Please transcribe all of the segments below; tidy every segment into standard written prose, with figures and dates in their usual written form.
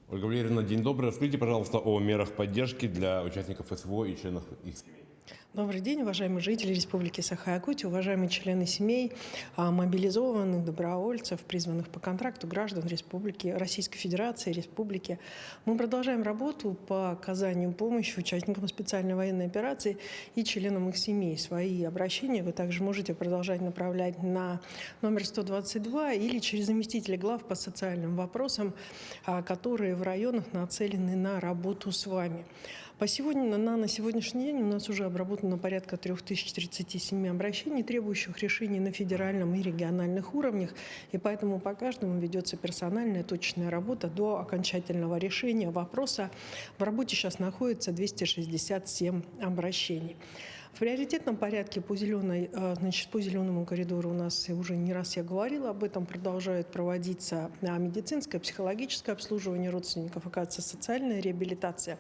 Ольга Валерьевна, день добрый. Расскажите, пожалуйста, о мерах поддержки для участников СВО и членов их семей. Добрый день, уважаемые жители Республики Саха-Якутия, уважаемые члены семей, мобилизованных, добровольцев, призванных по контракту граждан Республики, Российской Федерации, Республики. Мы продолжаем работу по оказанию помощи участникам специальной военной операции и членам их семей. Свои обращения вы также можете продолжать направлять на номер 122 или через заместителя глав по социальным вопросам, которые в районах нацелены на работу с вами. На сегодняшний день у нас уже обработано порядка 3037 обращений, требующих решений на федеральном и региональных уровнях, и поэтому по каждому ведется персональная точная работа до окончательного решения вопроса. В работе сейчас находится 267 обращений. В приоритетном порядке по зеленому коридору у нас уже не раз я говорила об этом, продолжает проводиться медицинское, психологическое обслуживание родственников, оказывается социальная реабилитация.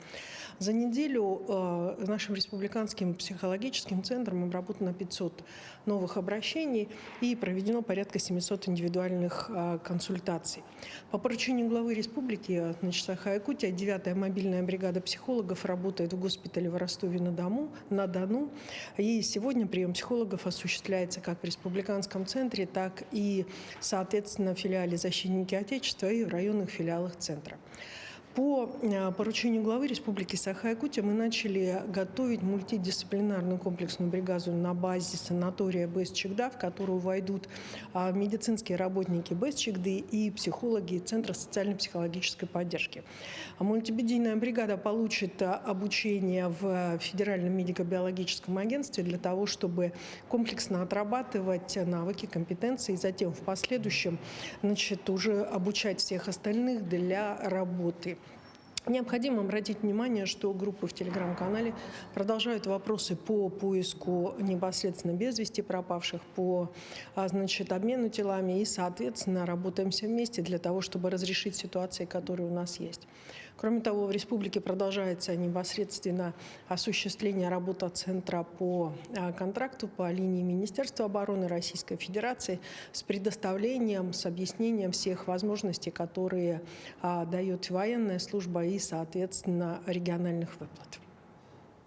За неделю нашим республиканским психологическим центром обработано 500 новых обращений и проведено порядка 700 индивидуальных консультаций. По поручению главы республики Саха-Якутия 9-я мобильная бригада психологов работает в госпитале в Ростове-на-Дону. И сегодня прием психологов осуществляется как в республиканском центре, так и, соответственно, в филиале «Защитники Отечества» и в районных филиалах центра. По поручению главы Республики Саха-Якутия мы начали готовить мультидисциплинарную комплексную бригаду на базе санатория БЭС-Чегда, в которую войдут медицинские работники БЭС-Чегды и психологи Центра социально-психологической поддержки. Мультимедийная бригада получит обучение в Федеральном медико-биологическом агентстве для того, чтобы комплексно отрабатывать навыки, компетенции и затем в последующем уже обучать всех остальных для работы. Необходимо обратить внимание, что группы в телеграм-канале продолжают вопросы по поиску непосредственно без вести пропавших, по обмену телами и, соответственно, работаем все вместе для того, чтобы разрешить ситуации, которые у нас есть. Кроме того, в республике продолжается непосредственно осуществление работы Центра по контракту по линии Министерства обороны Российской Федерации с предоставлением, с объяснением всех возможностей, которые дает военная служба и, соответственно, региональных выплат.